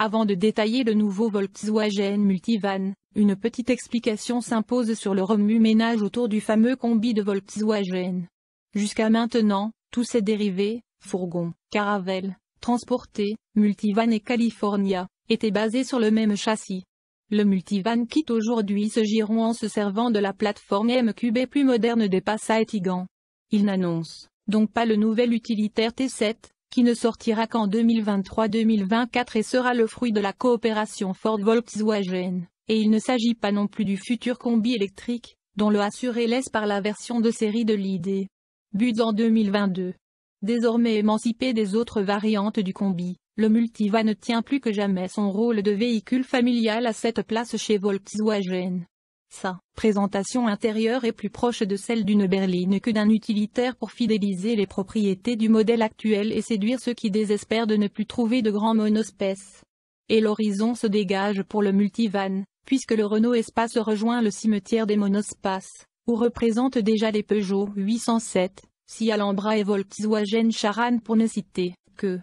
Avant de détailler le nouveau Volkswagen Multivan, une petite explication s'impose sur le remue-ménage autour du fameux combi de Volkswagen. Jusqu'à maintenant, tous ces dérivés, fourgons, caravelles, transportés, Multivan et California, étaient basés sur le même châssis. Le Multivan quitte aujourd'hui ce giron en se servant de la plateforme MQB plus moderne des Passat et Tiguan. Il n'annonce donc pas le nouvel utilitaire T7, qui ne sortira qu'en 2023-2024 et sera le fruit de la coopération Ford-Volkswagen, et il ne s'agit pas non plus du futur combi électrique, dont le assuré laisse par la version de série de l'ID. But en 2022. Désormais émancipé des autres variantes du combi, le Multivan tient plus que jamais son rôle de véhicule familial à cette place chez Volkswagen. Sa présentation intérieure est plus proche de celle d'une berline que d'un utilitaire pour fidéliser les propriétés du modèle actuel et séduire ceux qui désespèrent de ne plus trouver de grands monospaces. Et l'horizon se dégage pour le Multivan, puisque le Renault Espace rejoint le cimetière des monospaces, où représentent déjà les Peugeot 807, Sia Alhambra et Volkswagen Charan pour ne citer que.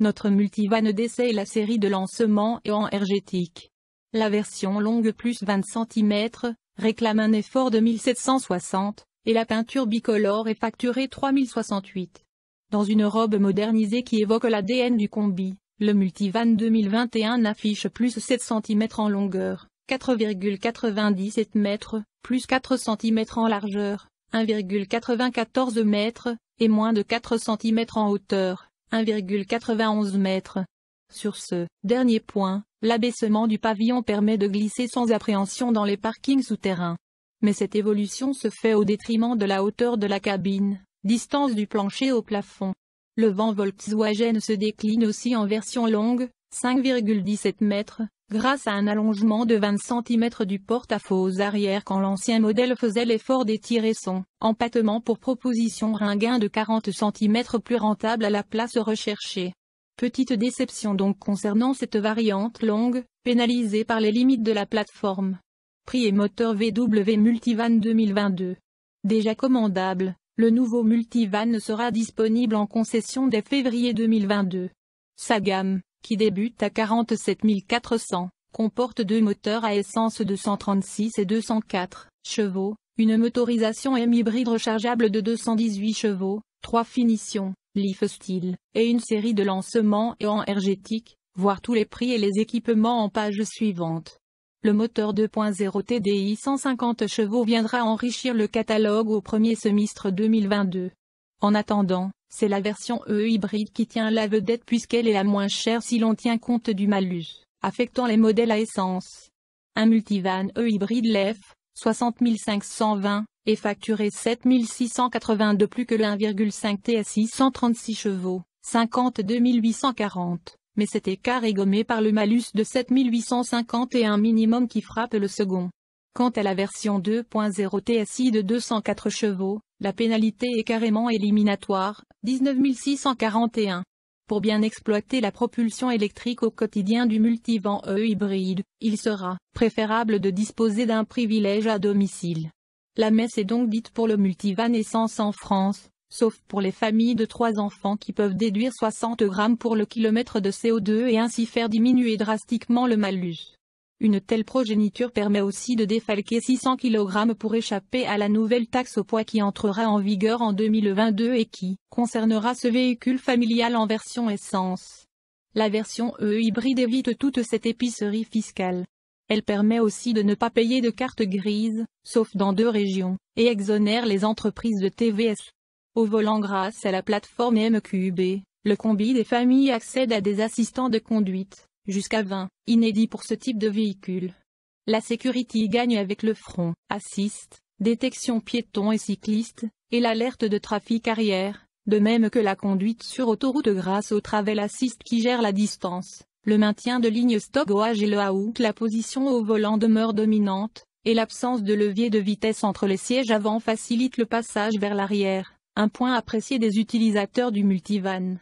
Notre Multivan d'essai est la série de lancement et énergétique. La version longue plus 20 cm, réclame un effort de 1760, et la peinture bicolore est facturée 3068. Dans une robe modernisée qui évoque l'ADN du combi, le Multivan 2021 affiche plus 7 cm en longueur, 4,97 m, plus 4 cm en largeur, 1,94 m, et moins de 4 cm en hauteur, 1,91 m. Sur ce dernier point, l'abaissement du pavillon permet de glisser sans appréhension dans les parkings souterrains. Mais cette évolution se fait au détriment de la hauteur de la cabine, distance du plancher au plafond. Le vent Volkswagen se décline aussi en version longue, 5,17 m, grâce à un allongement de 20 cm du porte-à-faux arrière quand l'ancien modèle faisait l'effort d'étirer son empattement pour proposition un gain de 40 cm plus rentable à la place recherchée. Petite déception donc concernant cette variante longue, pénalisée par les limites de la plateforme. Prix et moteur VW Multivan 2022. Déjà commandable, le nouveau Multivan sera disponible en concession dès février 2022. Sa gamme, qui débute à 47 400, comporte deux moteurs à essence 236 et 204 chevaux, une motorisation M-hybride rechargeable de 218 chevaux, 3 finitions, Leaf Style, et une série de lancements et énergétiques, voir tous les prix et les équipements en page suivante. Le moteur 2.0 TDI 150 chevaux viendra enrichir le catalogue au premier semestre 2022. En attendant, c'est la version hybride qui tient la vedette puisqu'elle est la moins chère si l'on tient compte du malus, affectant les modèles à essence. Un Multivan hybride LEF, 60 520, est facturé 7 682 plus que le 1,5 TSI 136 chevaux, 52 840, mais cet écart est gommé par le malus de 7 850 et un minimum qui frappe le second. Quant à la version 2.0 TSI de 204 chevaux, la pénalité est carrément éliminatoire, 19 641. Pour bien exploiter la propulsion électrique au quotidien du Multivan hybride, il sera préférable de disposer d'un privilège à domicile. La messe est donc dite pour le Multivan essence en France, sauf pour les familles de 3 enfants qui peuvent déduire 60 grammes pour le kilomètre de CO2 et ainsi faire diminuer drastiquement le malus. Une telle progéniture permet aussi de défalquer 600 kg pour échapper à la nouvelle taxe au poids qui entrera en vigueur en 2022 et qui concernera ce véhicule familial en version essence. La version hybride évite toute cette épicerie fiscale. Elle permet aussi de ne pas payer de carte grise, sauf dans 2 régions, et exonère les entreprises de TVS. Au volant grâce à la plateforme MQB, le combi des familles accède à des assistants de conduite, jusqu'à 20, inédits pour ce type de véhicule. La sécurité gagne avec le front assist, détection piétons et cyclistes, et l'alerte de trafic arrière, de même que la conduite sur autoroute grâce au Travel Assist qui gère la distance. Le maintien de ligne stop-gauge et le out. La position au volant demeure dominante, et l'absence de levier de vitesse entre les sièges avant facilite le passage vers l'arrière, un point apprécié des utilisateurs du Multivan.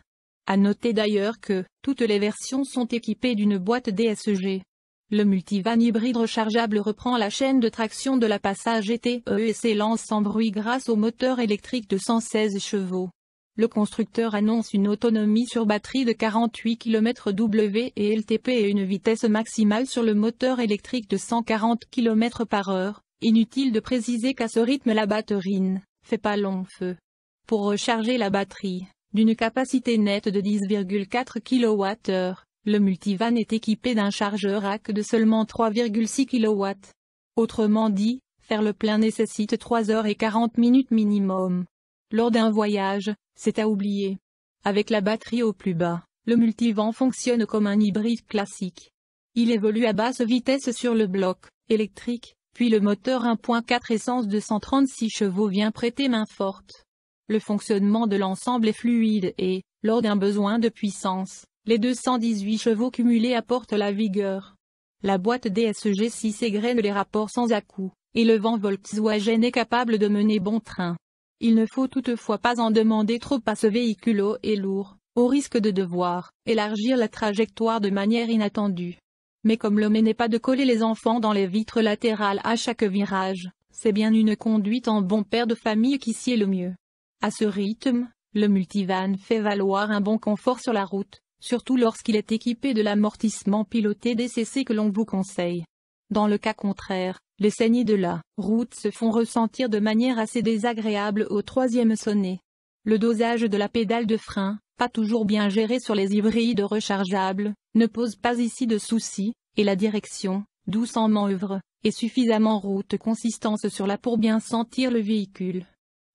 À noter d'ailleurs que, toutes les versions sont équipées d'une boîte DSG. Le Multivan hybride rechargeable reprend la chaîne de traction de la Passat GT et s'élance sans bruit grâce au moteur électrique de 116 chevaux. le constructeur annonce une autonomie sur batterie de 48 km W et LTP et une vitesse maximale sur le moteur électrique de 140 km/h. Inutile de préciser qu'à ce rythme la batterie ne fait pas long feu. Pour recharger la batterie, d'une capacité nette de 10,4 kWh, le multivan est équipé d'un chargeur AC de seulement 3,6 kW. Autrement dit, faire le plein nécessite 3h40 minimum. Lors d'un voyage, c'est à oublier. Avec la batterie au plus bas, le multivan fonctionne comme un hybride classique. Il évolue à basse vitesse sur le bloc électrique, puis le moteur 1.4 essence de 136 chevaux vient prêter main forte. Le fonctionnement de l'ensemble est fluide et, lors d'un besoin de puissance, les 218 chevaux cumulés apportent la vigueur. La boîte DSG-6 égrène les rapports sans à-coups, et le vent Volkswagen est capable de mener bon train. Il ne faut toutefois pas en demander trop à ce véhicule haut et lourd, au risque de devoir élargir la trajectoire de manière inattendue. Mais comme l'homme n'est pas de coller les enfants dans les vitres latérales à chaque virage, c'est bien une conduite en bon père de famille qui sied le mieux. À ce rythme, le multivan fait valoir un bon confort sur la route, surtout lorsqu'il est équipé de l'amortissement piloté DCC que l'on vous conseille. Dans le cas contraire, les saignées de la route se font ressentir de manière assez désagréable au troisième sonnet. Le dosage de la pédale de frein, pas toujours bien géré sur les hybrides rechargeables, ne pose pas ici de soucis, et la direction, douce en manœuvre, est suffisamment route consistance sur la pour bien sentir le véhicule.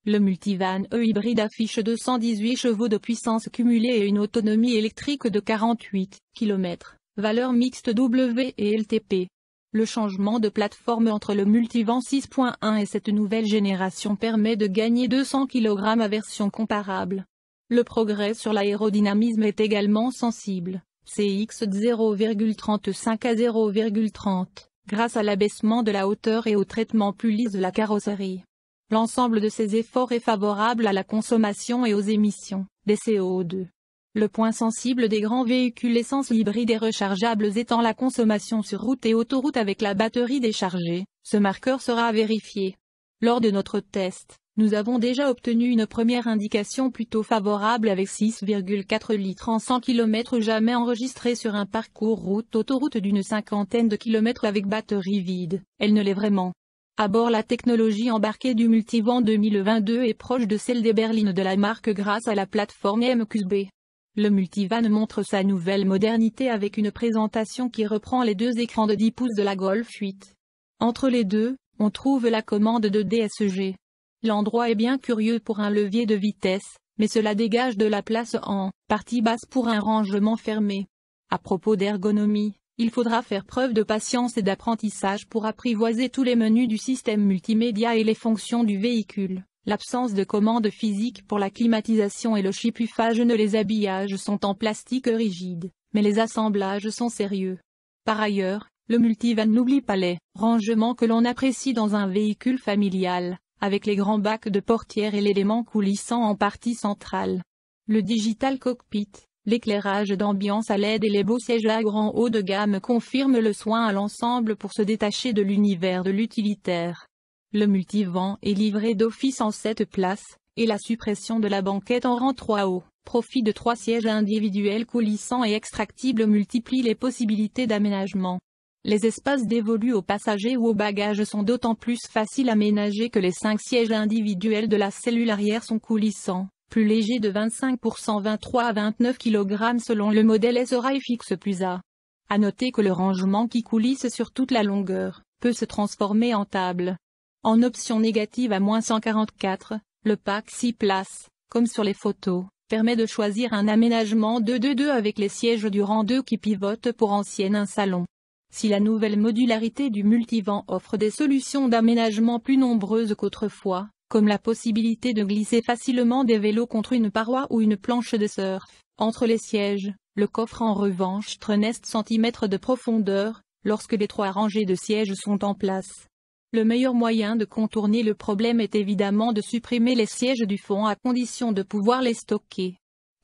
Le multivan hybride affiche 218 chevaux de puissance cumulée et une autonomie électrique de 48 km, valeur mixte W et LTP. Le changement de plateforme entre le multivan 6.1 et cette nouvelle génération permet de gagner 200 kg à version comparable. Le progrès sur l'aérodynamisme est également sensible, CX de 0,35 à 0,30, grâce à l'abaissement de la hauteur et au traitement plus lisse de la carrosserie. L'ensemble de ces efforts est favorable à la consommation et aux émissions des CO2. Le point sensible des grands véhicules essence hybrides et rechargeables étant la consommation sur route et autoroute avec la batterie déchargée, ce marqueur sera vérifié. Lors de notre test, nous avons déjà obtenu une première indication plutôt favorable avec 6,4 litres en 100 km jamais enregistré sur un parcours route-autoroute d'une cinquantaine de kilomètres avec batterie vide. Elle ne l'est vraiment. À bord, la technologie embarquée du multivan 2022 est proche de celle des berlines de la marque grâce à la plateforme MQB. Le multivan montre sa nouvelle modernité avec une présentation qui reprend les deux écrans de 10 pouces de la Golf 8. Entre les deux, on trouve la commande de DSG. L'endroit est bien curieux pour un levier de vitesse, mais cela dégage de la place en partie basse pour un rangement fermé. À propos d'ergonomie, il faudra faire preuve de patience et d'apprentissage pour apprivoiser tous les menus du système multimédia et les fonctions du véhicule. L'absence de commande physique pour la climatisation et le chipuffage ne les habillages sont en plastique rigide, mais les assemblages sont sérieux. Par ailleurs, le multivan n'oublie pas les rangements que l'on apprécie dans un véhicule familial, avec les grands bacs de portière et l'élément coulissant en partie centrale. Le digital cockpit, l'éclairage d'ambiance à LED et les beaux sièges à grand haut de gamme confirment le soin à l'ensemble pour se détacher de l'univers de l'utilitaire. Le multivan est livré d'office en 7 places, et la suppression de la banquette en rang 3 au profit de 3 sièges individuels coulissants et extractibles multiplie les possibilités d'aménagement. Les espaces dévolus aux passagers ou aux bagages sont d'autant plus faciles à ménager que les 5 sièges individuels de la cellule arrière sont coulissants, plus légers de 25%, 23 à 29 kg selon le modèle S-Rail fixe plus A. À noter que le rangement qui coulisse sur toute la longueur peut se transformer en table. En option négative à -144, le pack 6 places, comme sur les photos, permet de choisir un aménagement 2-2-2 avec les sièges du rang 2 qui pivotent pour ancienne un salon. Si la nouvelle modularité du multivan offre des solutions d'aménagement plus nombreuses qu'autrefois, comme la possibilité de glisser facilement des vélos contre une paroi ou une planche de surf, entre les sièges, le coffre en revanche truneste cm de profondeur, lorsque les 3 rangées de sièges sont en place. Le meilleur moyen de contourner le problème est évidemment de supprimer les sièges du fond à condition de pouvoir les stocker.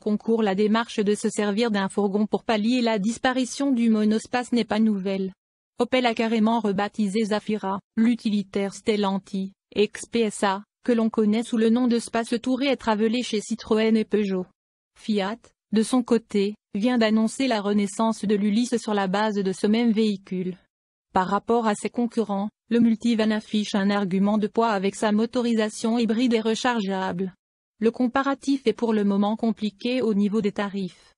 Concourt la démarche de se servir d'un fourgon pour pallier la disparition du monospace n'est pas nouvelle. Opel a carrément rebaptisé Zafira, l'utilitaire Stellantis, ex-PSA, que l'on connaît sous le nom de Space Tourer être avalé chez Citroën et Peugeot. Fiat, de son côté, vient d'annoncer la renaissance de l'Ulysse sur la base de ce même véhicule. Par rapport à ses concurrents, le Multivan affiche un argument de poids avec sa motorisation hybride et rechargeable. Le comparatif est pour le moment compliqué au niveau des tarifs.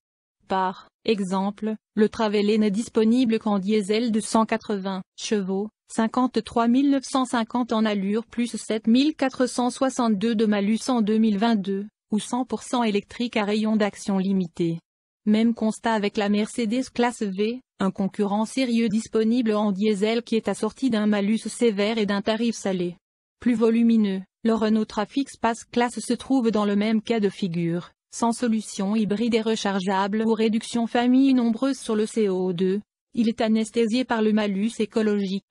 Par exemple, le Traveler n'est disponible qu'en diesel de 180 chevaux, 53 950 en allure plus 7 462 de malus en 2022, ou 100% électrique à rayon d'action limité. Même constat avec la Mercedes classe V, un concurrent sérieux disponible en diesel qui est assorti d'un malus sévère et d'un tarif salé. Plus volumineux, le Renault Trafic Space Classe se trouve dans le même cas de figure, sans solution hybride et rechargeable ou réduction famille nombreuse sur le CO2. Il est anesthésié par le malus écologique.